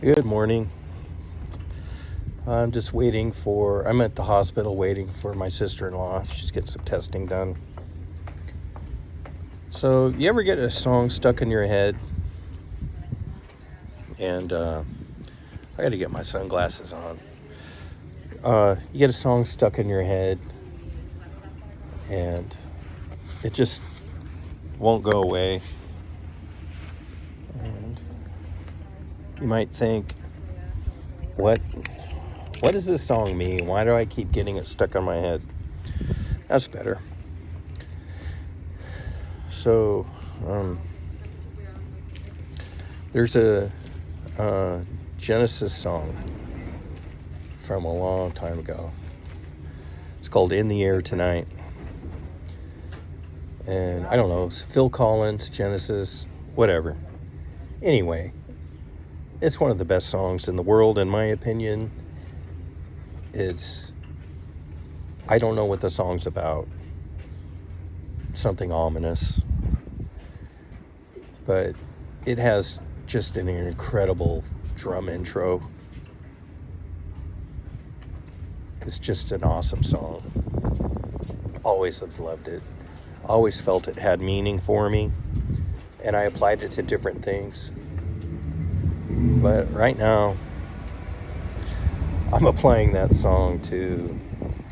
Good morning. I'm at the hospital waiting for my sister-in-law. She's getting some testing done. So, you ever get a song stuck in your head? And I got to get my sunglasses on. You get a song stuck in your head and it just won't go away. And you might think, what does this song mean? Why do I keep getting it stuck on my head? That's better. So, there's a Genesis song from a long time ago. It's called In the Air Tonight. And I don't know, it's Phil Collins, Genesis, whatever. Anyway, it's one of the best songs in the world, in my opinion. I don't know what the song's about. Something ominous. But it has just an incredible drum intro. It's just an awesome song. Always have loved it. Always felt it had meaning for me. And I applied it to different things. But right now, I'm applying that song to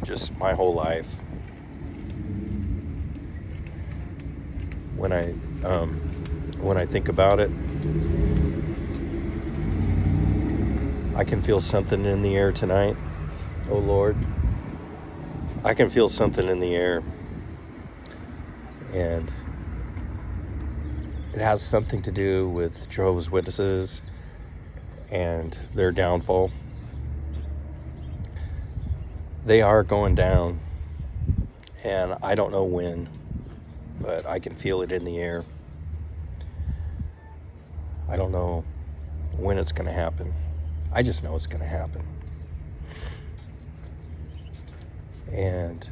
just my whole life. When I think about it, I can feel something in the air tonight. Oh Lord, I can feel something in the air. And it has something to do with Jehovah's Witnesses and their downfall. They are going down, and I don't know when, but I can feel it in the air. I don't know when it's going to happen. I just know it's going to happen. And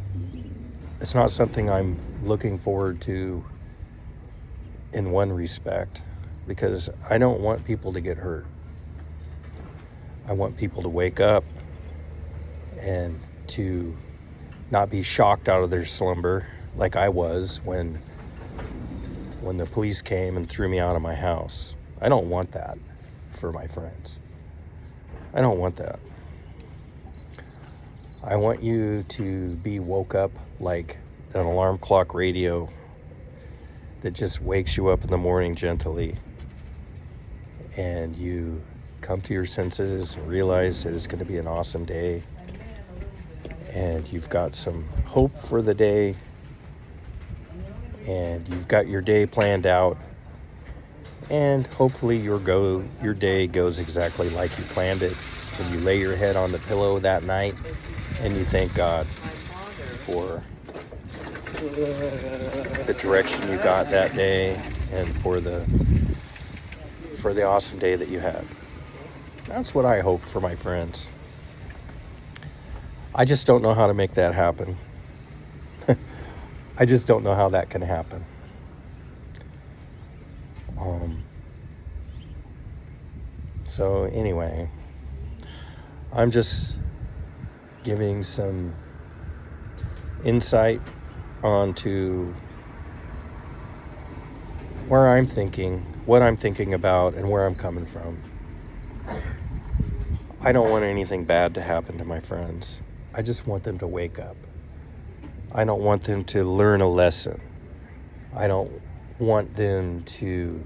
it's not something I'm looking forward to in one respect, because I don't want people to get hurt. I want people to wake up and to not be shocked out of their slumber like I was when the police came and threw me out of my house. I don't want that for my friends. I don't want that. I want you to be woke up like an alarm clock radio that just wakes you up in the morning gently, and you come to your senses and realize that it's going to be an awesome day, and you've got some hope for the day, and you've got your day planned out, and hopefully your day goes exactly like you planned it. When you lay your head on the pillow that night and you thank God for the direction you got that day and for the awesome day that you had. That's what I hope for my friends. I just don't know how to make that happen. I just don't know how that can happen. So anyway, I'm just giving some insight onto where I'm thinking, what I'm thinking about, and where I'm coming from. I don't want anything bad to happen to my friends. I just want them to wake up. I don't want them to learn a lesson. I don't want them to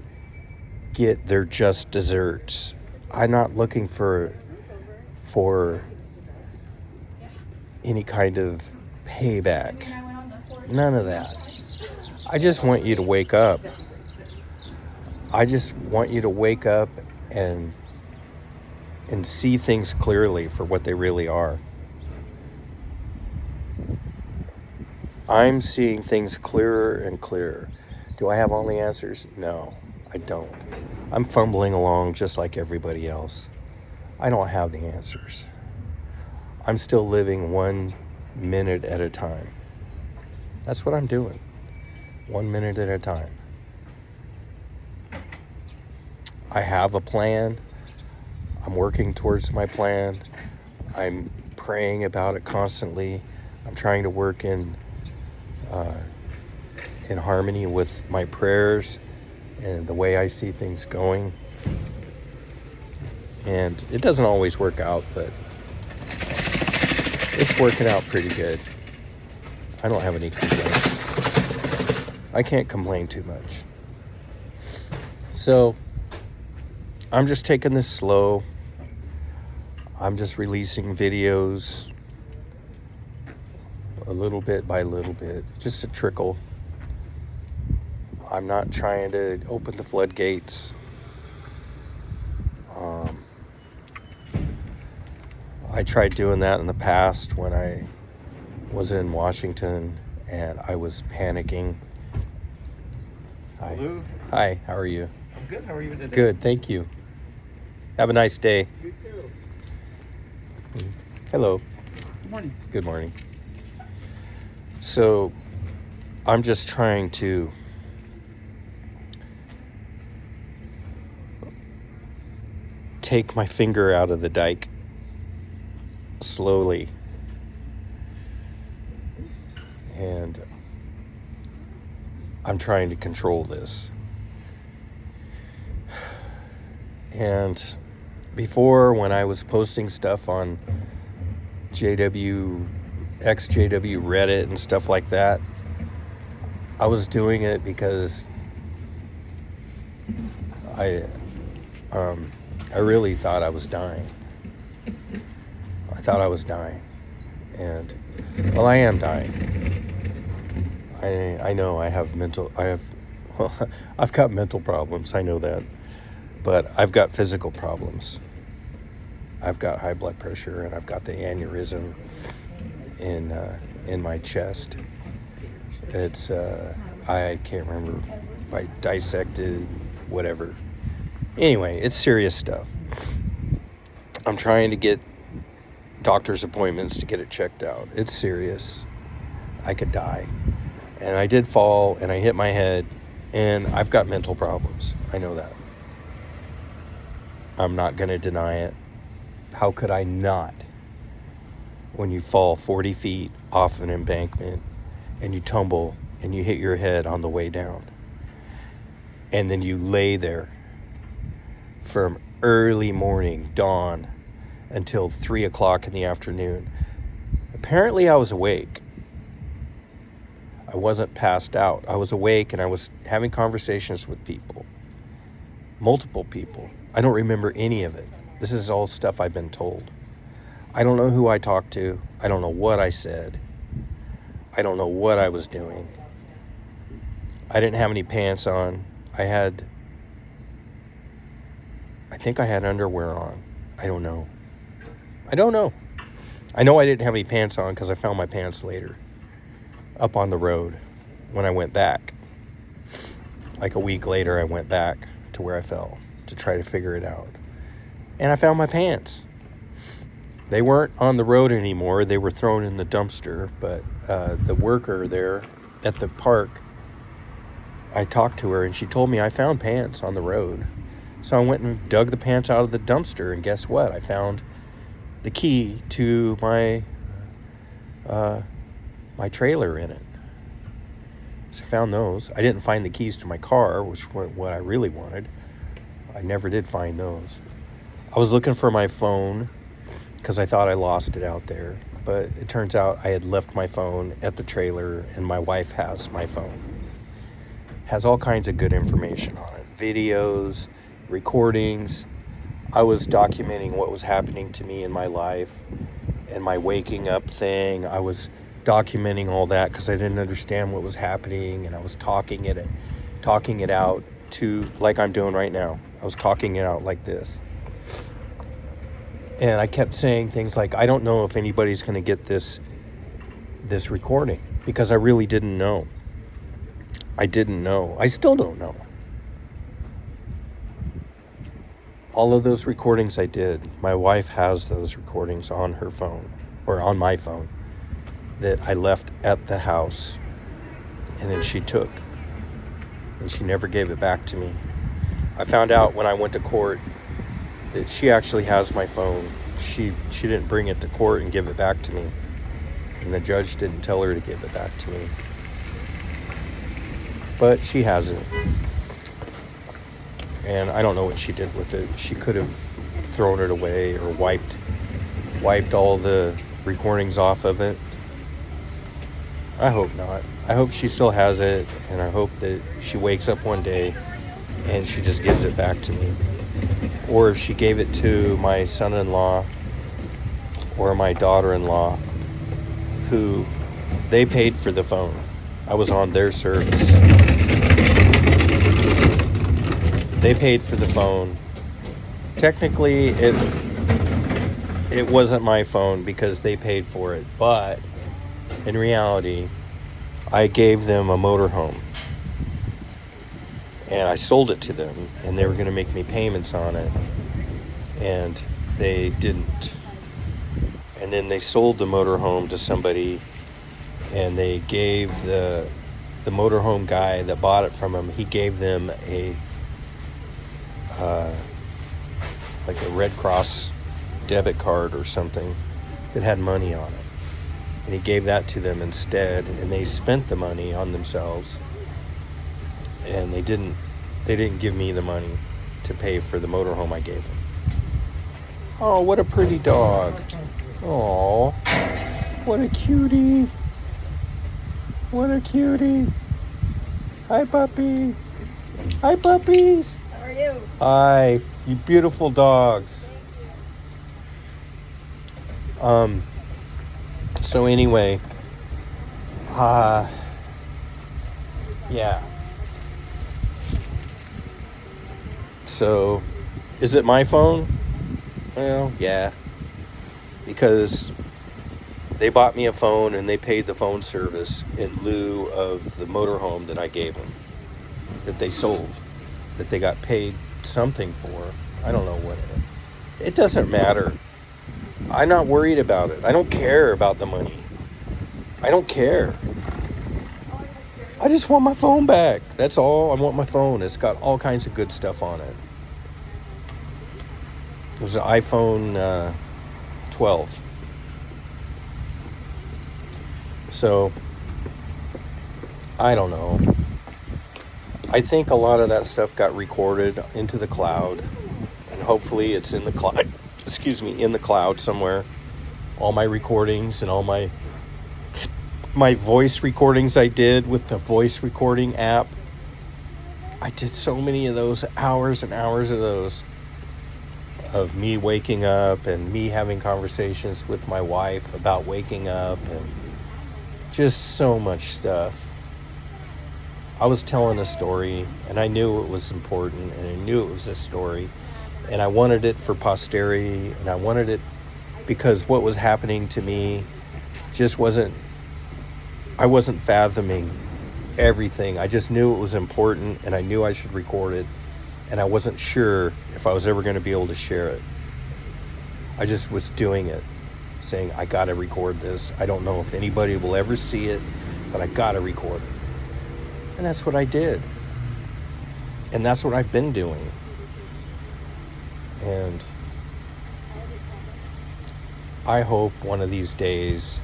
get their just desserts. I'm not looking for any kind of payback. None of that. I just want you to wake up. I just want you to wake up and see things clearly for what they really are. I'm seeing things clearer and clearer. Do I have all the answers? No, I don't. I'm fumbling along just like everybody else. I don't have the answers. I'm still living 1 minute at a time. That's what I'm doing. 1 minute at a time. I have a plan. I'm working towards my plan. I'm praying about it constantly. I'm trying to work in harmony with my prayers and the way I see things going. And it doesn't always work out, but it's working out pretty good. I don't have any complaints. I can't complain too much. So I'm just taking this slow. I'm just releasing videos a little bit by little bit, just a trickle. I'm not trying to open the floodgates. I tried doing that in the past when I was in Washington and I was panicking. Hi. Hello. Hi, how are you? I'm good. How are you today? Good, thank you. Have a nice day. You too. Hello. Good morning. Good morning. So, I'm just trying to take my finger out of the dike slowly. And I'm trying to control this. And before, when I was posting stuff on XJW Reddit and stuff like that, I was doing it because I really thought I was dying. I thought I was dying. And, well, I am dying. I know I've got mental problems, I know that. But I've got physical problems. I've got high blood pressure and I've got the aneurysm in my chest. It's, I can't remember if I dissected, whatever. Anyway, it's serious stuff. I'm trying to get doctor's appointments to get it checked out. It's serious. I could die. And I did fall and I hit my head and I've got mental problems. I know that. I'm not going to deny it. How could I not? When you fall 40 feet off an embankment and you tumble and you hit your head on the way down. And then you lay there from early morning, dawn, until 3 o'clock in the afternoon. Apparently I was awake. I wasn't passed out. I was awake and I was having conversations with people. Multiple people. I don't remember any of it. This is all stuff I've been told. I don't know who I talked to. I don't know what I said. I don't know what I was doing. I didn't have any pants on. I think I had underwear on. I don't know. I know I didn't have any pants on because I found my pants later. Up on the road when I went back. Like a week later, I went back to where I fell to try to figure it out. And I found my pants. They weren't on the road anymore. They were thrown in the dumpster. But the worker there at the park, I talked to her and she told me I found pants on the road. So I went and dug the pants out of the dumpster. And guess what? I found the key to my trailer in it. So I found those. I didn't find the keys to my car, which was what I really wanted. I never did find those. I was looking for my phone because I thought I lost it out there. But it turns out I had left my phone at the trailer and my wife has my phone. Has all kinds of good information on it. Videos, recordings. I was documenting what was happening to me in my life and my waking up thing. I was documenting all that because I didn't understand what was happening, and I was talking it out to, like I'm doing right now. I was talking it out like this. And I kept saying things like, I don't know if anybody's going to get this recording, because I really didn't know. I didn't know. I still don't know. All of those recordings I did, my wife has those recordings on her phone, or on my phone, that I left at the house, and then she took, and she never gave it back to me. I found out when I went to court that she actually has my phone. She didn't bring it to court and give it back to me. And the judge didn't tell her to give it back to me. But she has it. And I don't know what she did with it. She could have thrown it away or wiped all the recordings off of it. I hope not. I hope she still has it, and I hope that she wakes up one day and she just gives it back to me. Or if she gave it to my son-in-law or my daughter-in-law, who they paid for the phone. I was on their service. They paid for the phone. Technically, it wasn't my phone because they paid for it, but in reality, I gave them a motorhome. And I sold it to them, and they were going to make me payments on it, and they didn't. And then they sold the motorhome to somebody, and they gave the motorhome guy that bought it from him, he gave them a like a Red Cross debit card or something that had money on it. And he gave that to them instead, and they spent the money on themselves. And they didn't give me the money to pay for the motorhome I gave them. Oh, what a pretty dog. Oh, what a cutie. What a cutie. Hi, puppy. Hi, puppies. How are you? Hi, you beautiful dogs. So anyway, yeah. So, is it my phone? Well, yeah. Because they bought me a phone and they paid the phone service in lieu of the motorhome that I gave them, that they sold, that they got paid something for. I don't know what. It doesn't matter. I'm not worried about it. I don't care about the money. I don't care. I just want my phone back. That's all. I want my phone. It's got all kinds of good stuff on it. It was an iPhone 12. So, I don't know. I think a lot of that stuff got recorded into the cloud. And hopefully it's in the cloud. In the cloud somewhere. All my recordings and all my voice recordings I did with the voice recording app. I did so many of those, hours and hours of those, of me waking up and me having conversations with my wife about waking up and just so much stuff. I was telling a story and I knew it was important and I knew it was a story. And I wanted it for posterity, and I wanted it because what was happening to me just I wasn't fathoming everything. I just knew it was important, and I knew I should record it, and I wasn't sure if I was ever going to be able to share it. I just was doing it, saying, I got to record this. I don't know if anybody will ever see it, but I got to record it. And that's what I did. And that's what I've been doing. And I hope one of these days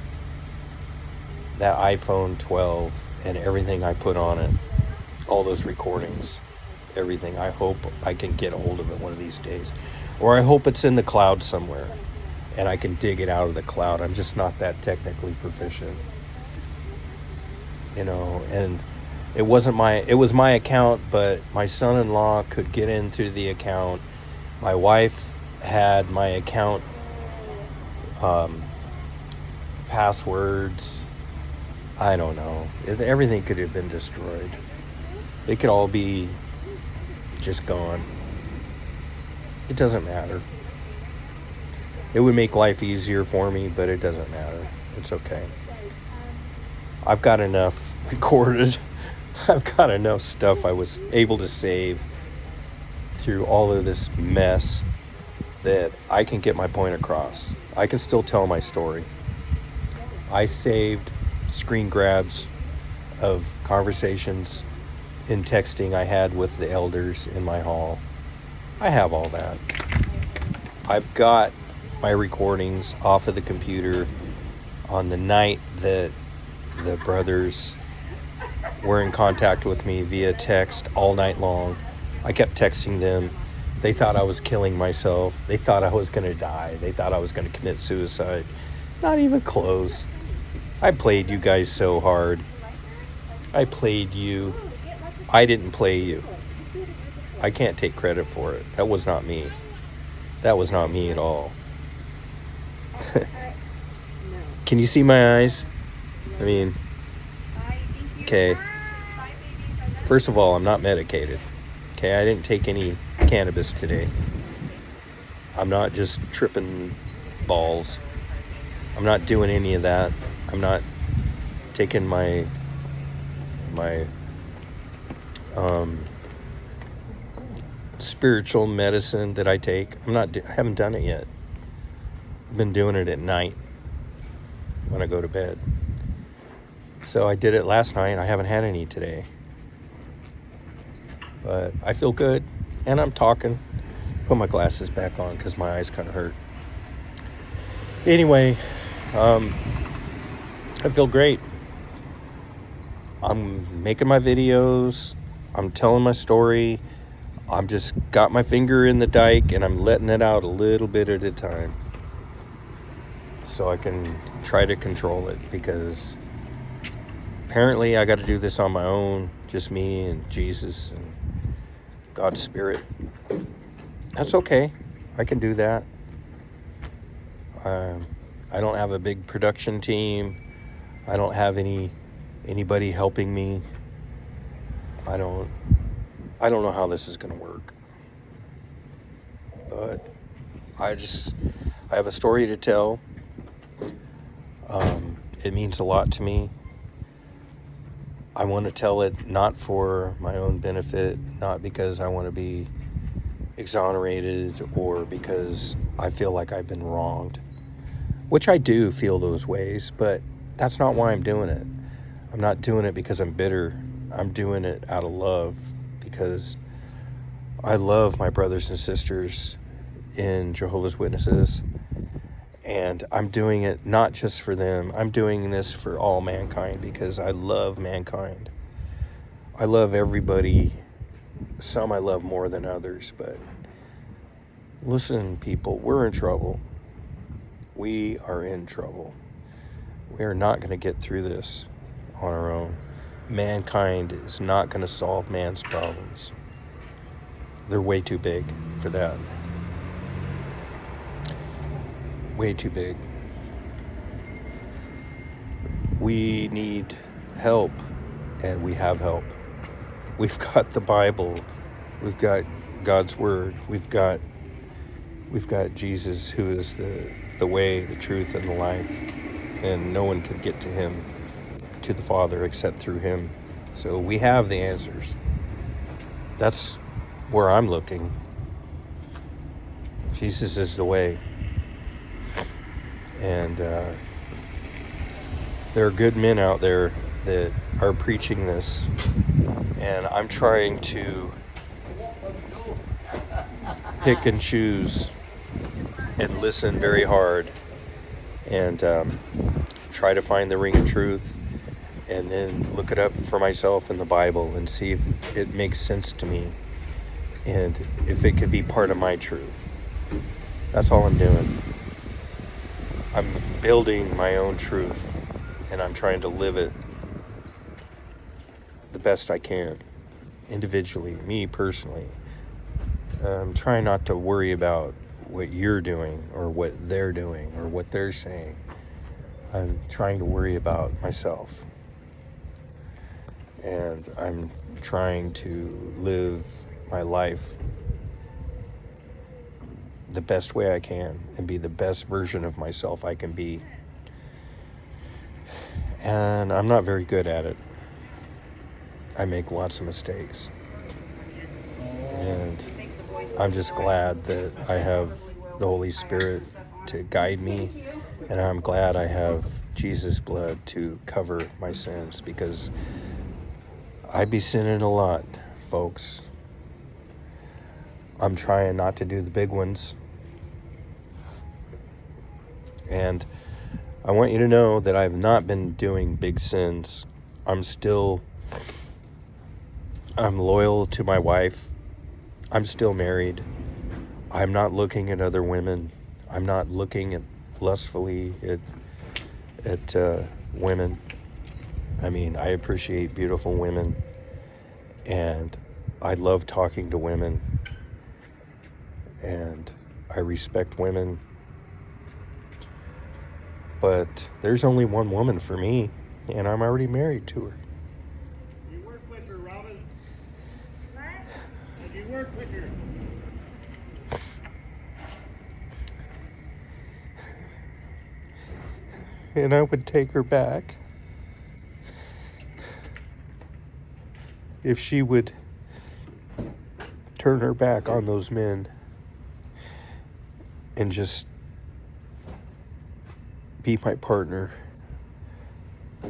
that iPhone 12 and everything I put on it, all those recordings, everything, I hope I can get a hold of it one of these days. Or I hope it's in the cloud somewhere and I can dig it out of the cloud. I'm just not that technically proficient. And it was my account, but my son-in-law could get in through the account. My wife had my account passwords. I don't know. Everything could have been destroyed. It could all be just gone. It doesn't matter. It would make life easier for me, but it doesn't matter. It's okay. I've got enough recorded. I've got enough stuff I was able to save through all of this mess that I can get my point across. I can still tell my story. I saved screen grabs of conversations in texting I had with the elders in my hall. I have all that. I've got my recordings off of the computer on the night that the brothers were in contact with me via text all night long. I kept texting them. They thought I was killing myself. They thought I was going to die. They thought I was going to commit suicide. Not even close. I played you guys so hard. I played you. I didn't play you. I can't take credit for it. That was not me. That was not me at all. Can you see my eyes? I mean, okay. First of all, I'm not medicated. Okay, I didn't take any cannabis today. I'm not just tripping balls. I'm not doing any of that. I'm not taking my spiritual medicine that I take. I haven't done it yet. I've been doing it at night when I go to bed. So I did it last night. I haven't had any today. But I feel good, and I'm talking. Put my glasses back on because my eyes kind of hurt. Anyway, I feel great. I'm making my videos. I'm telling my story. I'm just got my finger in the dike, and I'm letting it out a little bit at a time so I can try to control it, because apparently I got to do this on my own, just me and Jesus and God's Spirit. That's okay. I can do that. I don't have a big production team. I don't have anybody helping me. I don't know how this is going to work. But I have a story to tell. It means a lot to me. I want to tell it not for my own benefit, not because I want to be exonerated or because I feel like I've been wronged, which I do feel those ways, but that's not why I'm doing it. I'm not doing it because I'm bitter. I'm doing it out of love, because I love my brothers and sisters in Jehovah's Witnesses, and I'm doing it not just for them. I'm doing this for all mankind because I love mankind. I love everybody. Some I love more than others, but listen, people, we're in trouble. We are in trouble. We are not going to get through this on our own. Mankind is not going to solve man's problems. They're way too big for that. Way too big. We need help, and we have help. We've got the Bible. We've got God's Word. We've got Jesus, who is the way, the truth, and the life. And no one can get to him, to the Father, except through him. So we have the answers. That's where I'm looking. Jesus is the way. And there are good men out there that are preaching this. And I'm trying to pick and choose and listen very hard and try to find the ring of truth, and then look it up for myself in the Bible and see if it makes sense to me and if it could be part of my truth. That's all I'm doing. I'm building my own truth, and I'm trying to live it the best I can, individually, me personally. I'm trying not to worry about what you're doing or what they're doing or what they're saying. I'm trying to worry about myself. And I'm trying to live my life the best way I can and be the best version of myself I can be. And I'm not very good at it. I make lots of mistakes. And I'm just glad that I have the Holy Spirit to guide me. And I'm glad I have Jesus' blood to cover my sins, because I be sinning a lot, folks. I'm trying not to do the big ones. And I want you to know that I've not been doing big sins. I'm loyal to my wife. I'm still married. I'm not looking at other women. I'm not looking lustfully at women. I mean, I appreciate beautiful women, and I love talking to women, and I respect women. But there's only one woman for me, and I'm already married to her. You work with her, Robin. What? Did you work with her? And I would take her back if she would turn her back on those men and just be my partner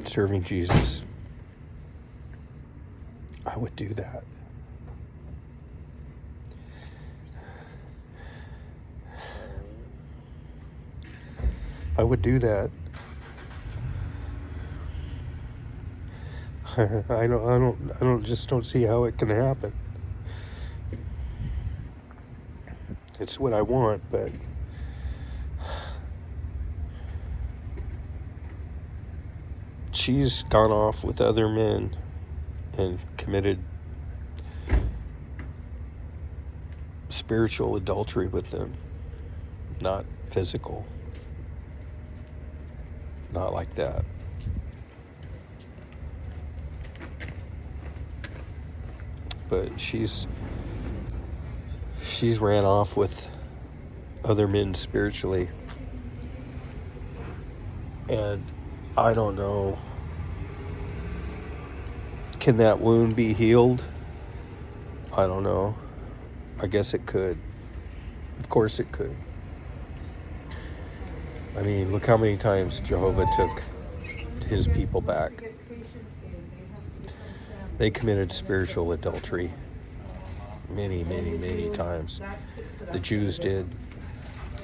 serving Jesus. I would do that. I would do that. I don't see how it can happen. It's what I want, but she's gone off with other men and committed spiritual adultery with them, not physical. Not like that. But she's ran off with other men spiritually. And I don't know. Can that wound be healed? I don't know. I guess it could. Of course it could. I mean, look how many times Jehovah took his people back. They committed spiritual adultery many, many, many times. The Jews did,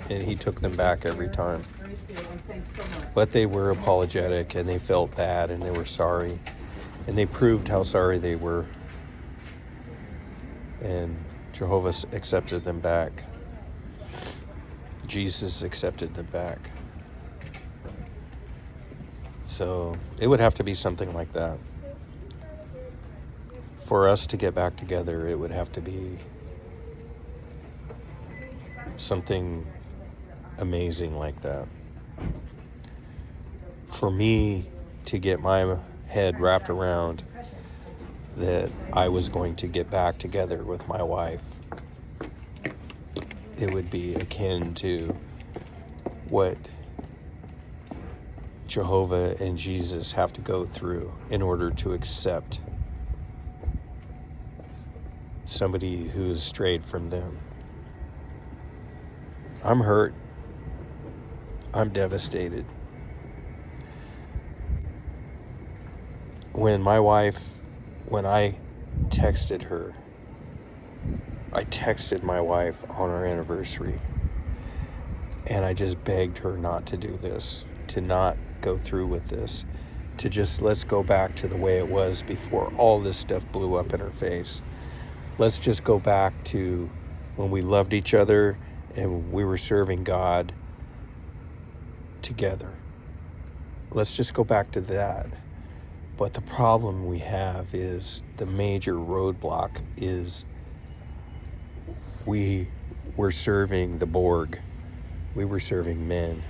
and he took them back every time. But they were apologetic, and they felt bad, and they were sorry, and they proved how sorry they were. And Jehovah accepted them back. Jesus accepted them back. So it would have to be something like that. For us to get back together, it would have to be something amazing like that. For me to get my head wrapped around that I was going to get back together with my wife, it would be akin to what Jehovah and Jesus have to go through in order to accept somebody who has strayed from them. I'm hurt. I'm devastated. When I texted her, I texted my wife on our anniversary, and I just begged her not to do this, to not go through with this, to just let's go back to the way it was before all this stuff blew up in her face. Let's just go back to when we loved each other and we were serving God together. Let's just go back to that. But the problem we have is the major roadblock is we were serving the Borg. We were serving men.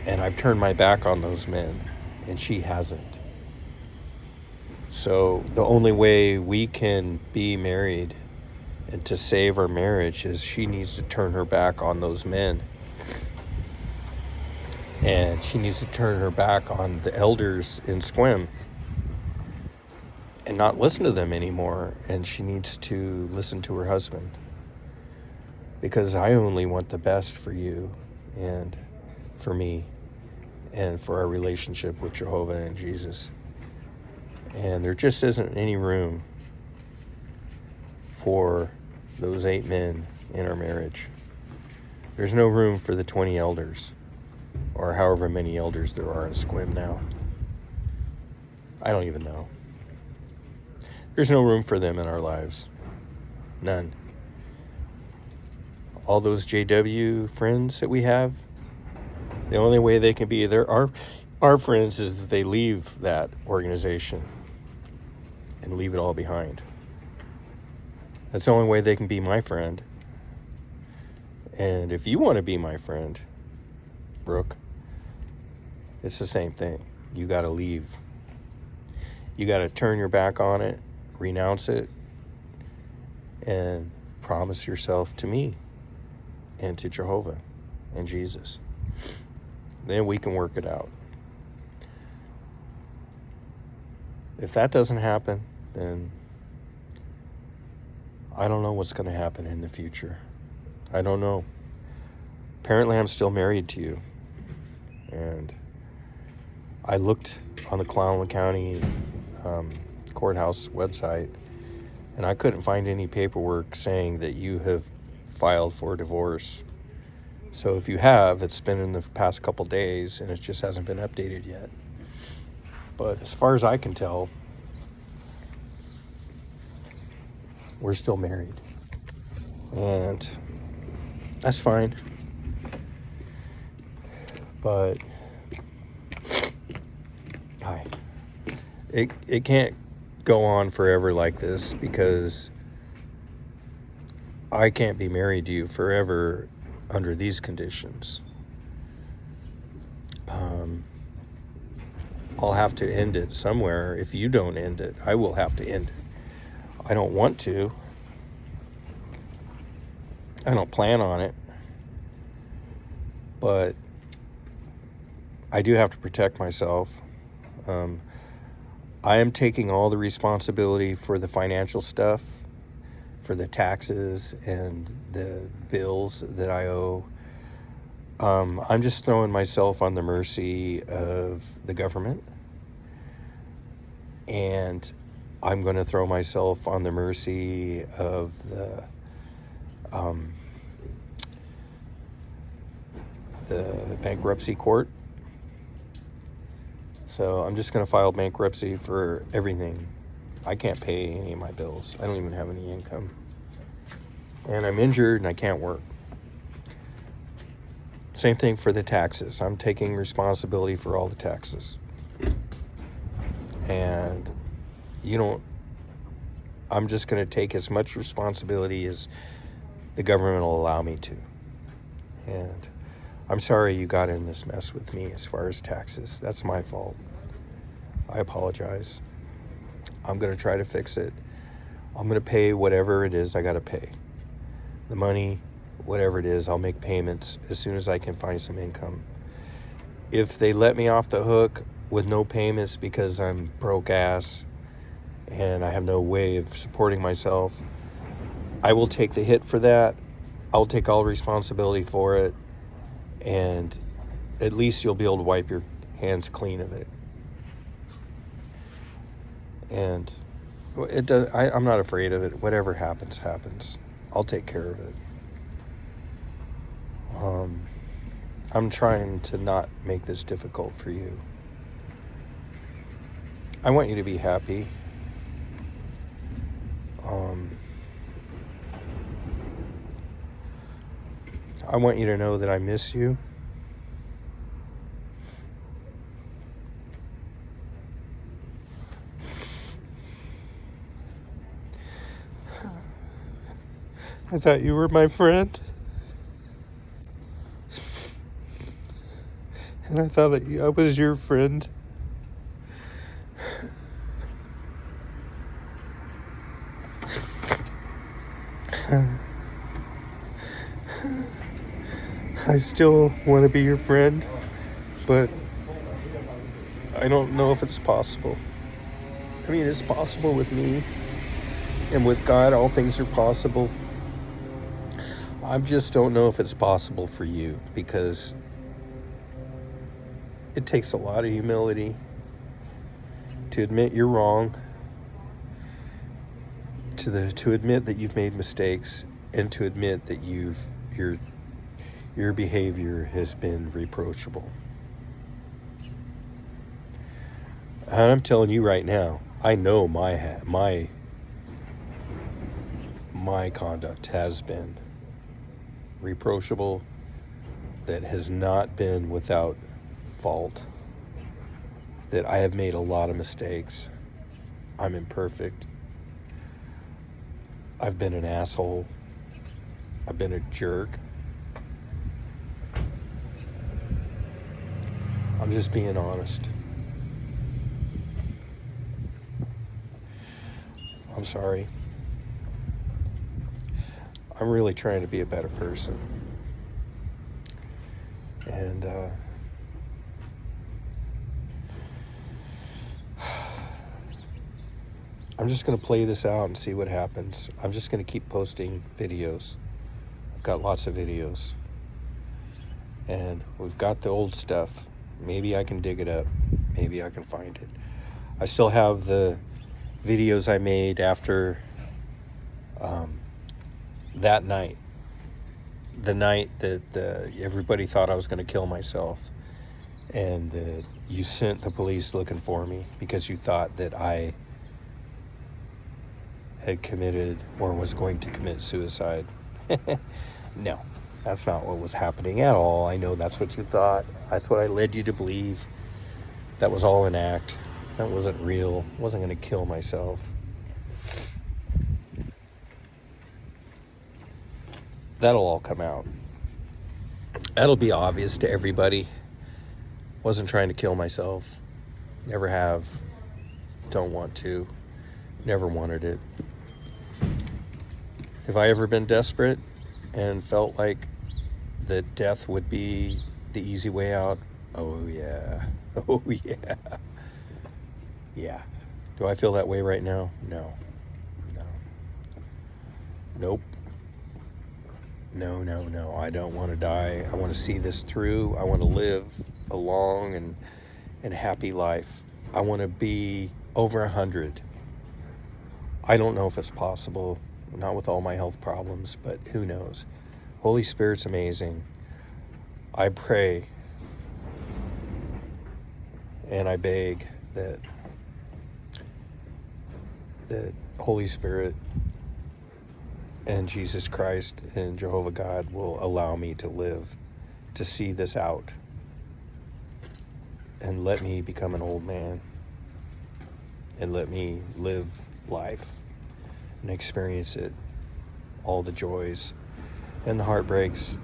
And I've turned my back on those men, and she hasn't. So the only way we can be married and to save our marriage is she needs to turn her back on those men. And she needs to turn her back on the elders in Sequim and not listen to them anymore. And she needs to listen to her husband. Because I only want the best for you and for me and for our relationship with Jehovah and Jesus. And there just isn't any room for those 8 men in our marriage. There's no room for the 20 elders. or however many elders there are in Sequim now. I don't even know. There's no room for them in our lives. None. All those JW friends that we have, the only way they can be our friends is that they leave that organization and leave it all behind. That's the only way they can be my friend. And if you want to be my friend, Brooke, it's the same thing. You got to leave. You got to turn your back on it, renounce it, and promise yourself to me and to Jehovah and Jesus. Then we can work it out. If that doesn't happen, then I don't know what's going to happen in the future. I don't know. Apparently, I'm still married to you. And I looked on the Clallam County courthouse website, and I couldn't find any paperwork saying that you have filed for divorce. So if you have, it's been in the past couple days, and it just hasn't been updated yet. But as far as I can tell, we're still married. And that's fine. But it can't go on forever like this, because I can't be married to you forever under these conditions. I'll have to end it somewhere. If you don't end it, I will have to end it. I don't want to. I don't plan on it. But I do have to protect myself. I am taking all the responsibility for the financial stuff, for the taxes and the bills that I owe. I'm just throwing myself on the mercy of the government. And I'm going to throw myself on the mercy of the bankruptcy court. So I'm just going to file bankruptcy for everything. I can't pay any of my bills. I don't even have any income. And I'm injured and I can't work. Same thing for the taxes. I'm taking responsibility for all the taxes. And I'm just going to take as much responsibility as the government will allow me to. And I'm sorry you got in this mess with me as far as taxes. That's my fault. I apologize. I'm going to try to fix it. I'm going to pay whatever it is I got to pay. The money, whatever it is, I'll make payments as soon as I can find some income. If they let me off the hook with no payments because I'm broke ass and I have no way of supporting myself, I will take the hit for that. I'll take all responsibility for it. And at least you'll be able to wipe your hands clean of it. And I'm not afraid of it. Whatever happens, happens. I'll take care of it. I'm trying to not make this difficult for you. I want you to be happy. I want you to know that I miss you. I thought you were my friend. And I thought I was your friend. I still want to be your friend, but I don't know if it's possible. I mean, it's possible with me, and with God, all things are possible. I just don't know if it's possible for you, because it takes a lot of humility to admit you're wrong, to admit that you've made mistakes, and to admit that your behavior has been reproachable. And I'm telling you right now, I know my conduct has been reproachable, that has not been without fault, that I have made a lot of mistakes. I'm imperfect. I've been an asshole. I've been a jerk. I'm just being honest. I'm sorry. I'm really trying to be a better person. And I'm just going to play this out and see what happens. I'm just going to keep posting videos. I've got lots of videos. And we've got the old stuff. Maybe I can dig it up. Maybe I can find it. I still have the videos I made after that night. The night that everybody thought I was going to kill myself. And that you sent the police looking for me because you thought that I had committed or was going to commit suicide. No, that's not what was happening at all. I know that's what you thought. That's what I led you to believe. That was all an act. That wasn't real. I wasn't going to kill myself. That'll all come out. That'll be obvious to everybody. Wasn't trying to kill myself. Never have. Don't want to. Never wanted it. Have I ever been desperate and felt like that death would be the easy way out? Oh, yeah. Oh, yeah. Yeah. Do I feel that way right now? No. No. Nope. No. I don't want to die. I want to see this through. I want to live a long and happy life. I want to be over 100. I don't know if it's possible, not with all my health problems, but who knows? Holy Spirit's amazing. I pray and I beg that Holy Spirit and Jesus Christ and Jehovah God will allow me to live, to see this out, and let me become an old man, and let me live life and experience it, all the joys and the heartbreaks,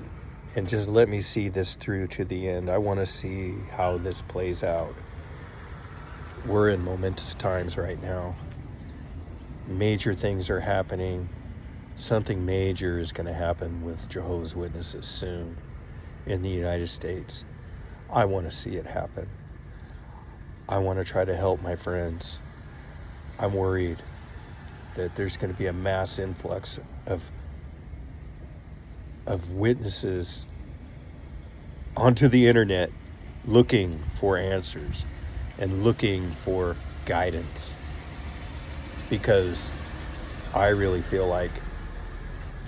and just let me see this through to the end. I want to see how this plays out. We're in momentous times right now. Major things are happening. Something major is going to happen with Jehovah's Witnesses soon in the United States. I want to see it happen. I want to try to help my friends. I'm worried that there's going to be a mass influx of witnesses onto the internet looking for answers and looking for guidance, because I really feel like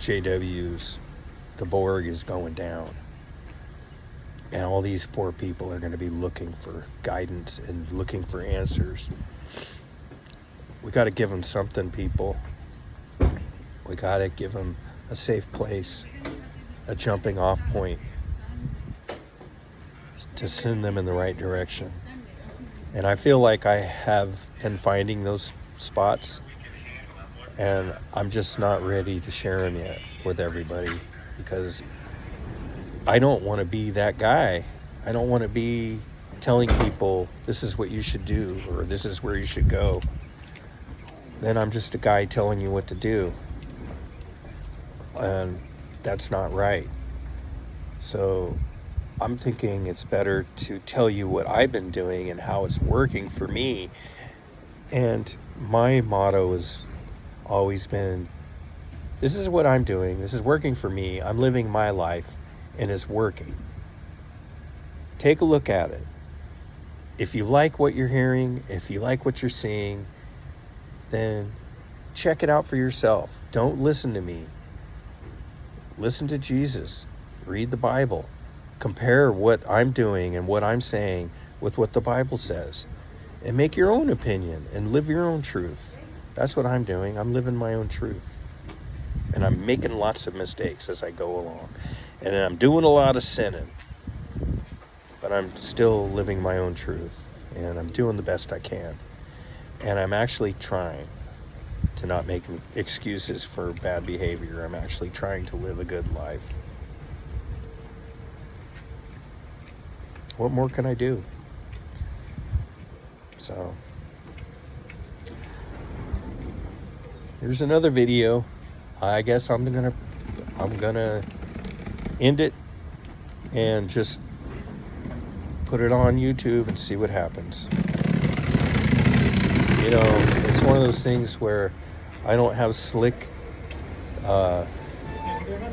the Borg is going down, and all these poor people are going to be looking for guidance and looking for answers. We got to give them something, people. We got to give them a safe place, a jumping off point to send them in the right direction. And I feel like I have been finding those spots, and I'm just not ready to share them yet with everybody, because I don't want to be that guy. I don't want to be telling people this is what you should do or this is where you should go. Then I'm just a guy telling you what to do, and that's not right. So I'm thinking it's better to tell you what I've been doing and how it's working for me. And my motto has always been, this is what I'm doing. This is working for me. I'm living my life and it's working. Take a look at it. If you like what you're hearing, if you like what you're seeing, then check it out for yourself. Don't listen to me. Listen to Jesus. Read the Bible. Compare what I'm doing and what I'm saying with what the Bible says. and make your own opinion and live your own truth. That's what I'm doing. I'm living my own truth. And I'm making lots of mistakes as I go along. And I'm doing a lot of sinning. But I'm still living my own truth. And I'm doing the best I can. And I'm actually trying to not make excuses for bad behavior. I'm actually trying to live a good life. What more can I do? So, here's another video. I guess I'm gonna end it and just put it on YouTube and see what happens. You know, it's one of those things where I don't have slick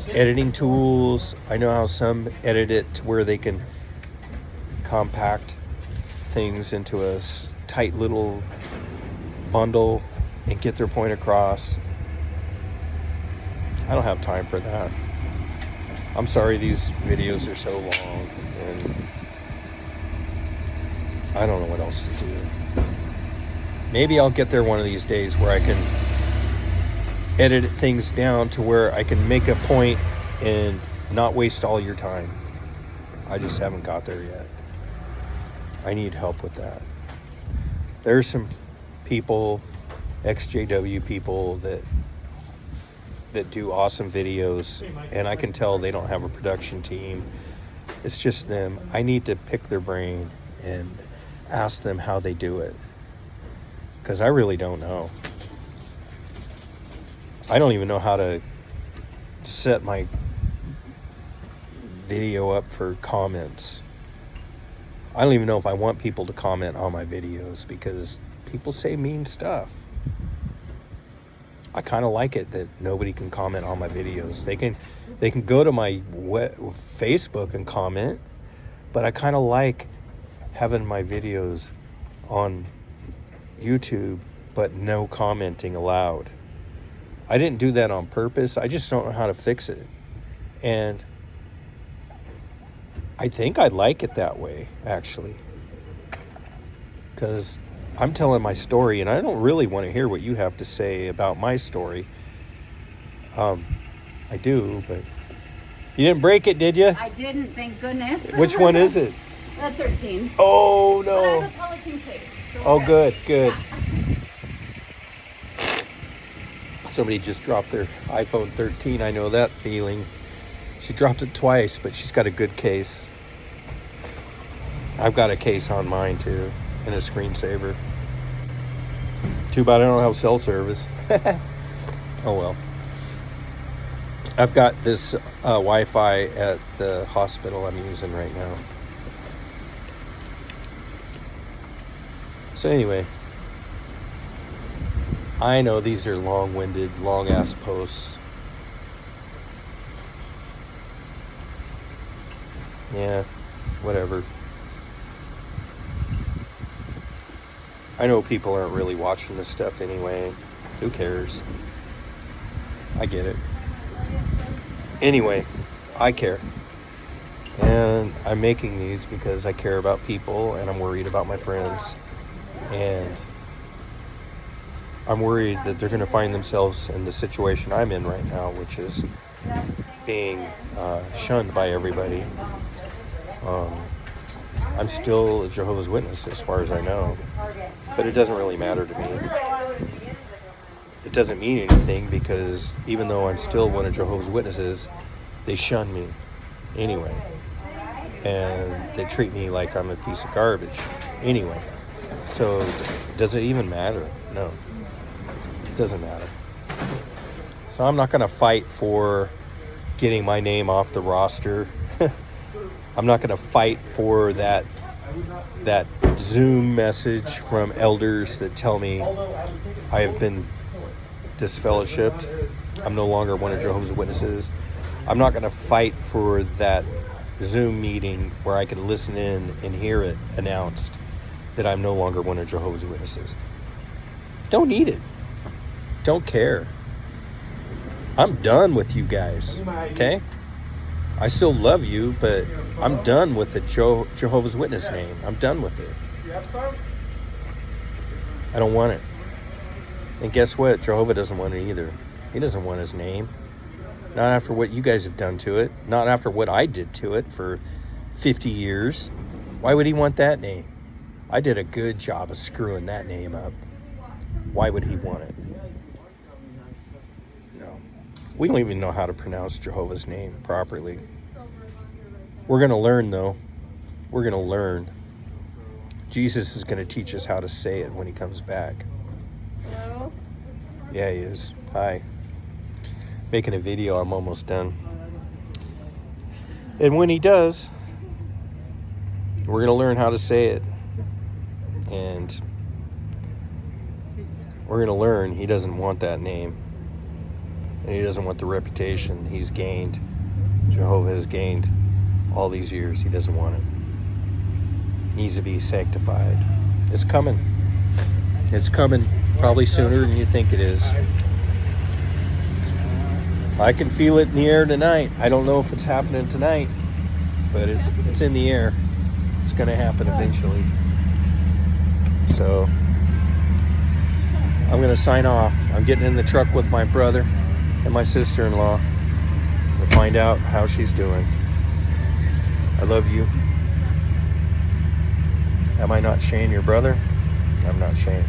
editing tools. I know how some edit it to where they can compact things into a tight little bundle and get their point across. I don't have time for that. I'm sorry these videos are so long, and I don't know what else to do. Maybe I'll get there one of these days where I can edit things down to where I can make a point and not waste all your time. I just haven't got there yet. I need help with that. There's some people, XJW people that do awesome videos, and I can tell they don't have a production team. It's just them. I need to pick their brain and ask them how they do it, because I really don't know. I don't even know how to set my video up for comments. I don't even know if I want people to comment on my videos, because people say mean stuff. I kind of like it that nobody can comment on my videos. They can go to my Facebook and comment, but I kind of like having my videos on YouTube, but no commenting allowed. I didn't do that on purpose. I just don't know how to fix it. And I think I'd like it that way, actually, because I'm telling my story, and I don't really want to hear what you have to say about my story. I do, but you didn't break it, did you? I didn't, thank goodness. Which one is it? 13. Oh, But I no. have a Pelican case. So Oh, we're good. Somebody just dropped their iPhone 13. I know that feeling. She dropped it twice, but she's got a good case. I've got a case on mine, too, and a screensaver. Too bad I don't have cell service. Oh, well. I've got this Wi-Fi at the hospital I'm using right now. So anyway, I know these are long-winded, long-ass posts. Yeah, whatever. I know people aren't really watching this stuff anyway. Who cares? I get it. Anyway, I care. And I'm making these because I care about people, and I'm worried about my friends. And I'm worried that they're going to find themselves in the situation I'm in right now, which is being shunned by everybody. I'm still a Jehovah's Witness as far as I know, but it doesn't really matter to me. It doesn't mean anything, because even though I'm still one of Jehovah's Witnesses, they shun me anyway, and they treat me like I'm a piece of garbage anyway. So does it even matter? No, it doesn't matter. So I'm not going to fight for getting my name off the roster. I'm not going to fight for that Zoom message from elders that tell me I have been disfellowshipped. I'm no longer one of Jehovah's Witnesses. I'm not going to fight for that Zoom meeting where I can listen in and hear it announced that I'm no longer one of Jehovah's Witnesses. Don't need it. Don't care. I'm done with you guys, okay? I still love you, but I'm done with the Jehovah's Witness name. I'm done with it. I don't want it. And guess what? Jehovah doesn't want it either. He doesn't want his name. Not after what you guys have done to it. Not after what I did to it for 50 years. Why would he want that name? I did a good job of screwing that name up. Why would he want it? No. We don't even know how to pronounce Jehovah's name properly. We're going to learn, though. We're going to learn. Jesus is going to teach us how to say it when he comes back. Hello? Yeah, he is. Hi. Making a video. I'm almost done. And when he does, we're going to learn how to say it. And we're going to learn he doesn't want that name. And he doesn't want the reputation he's gained. Jehovah has gained all these years. He doesn't want it. Needs to be sanctified. It's coming. It's coming probably sooner than you think it is. I can feel it in the air tonight. I don't know if it's happening tonight, but it's in the air. It's going to happen eventually. So I'm going to sign off. I'm getting in the truck with my brother and my sister-in-law to find out how she's doing. I love you. Am I not Shane, your brother? I'm not Shane.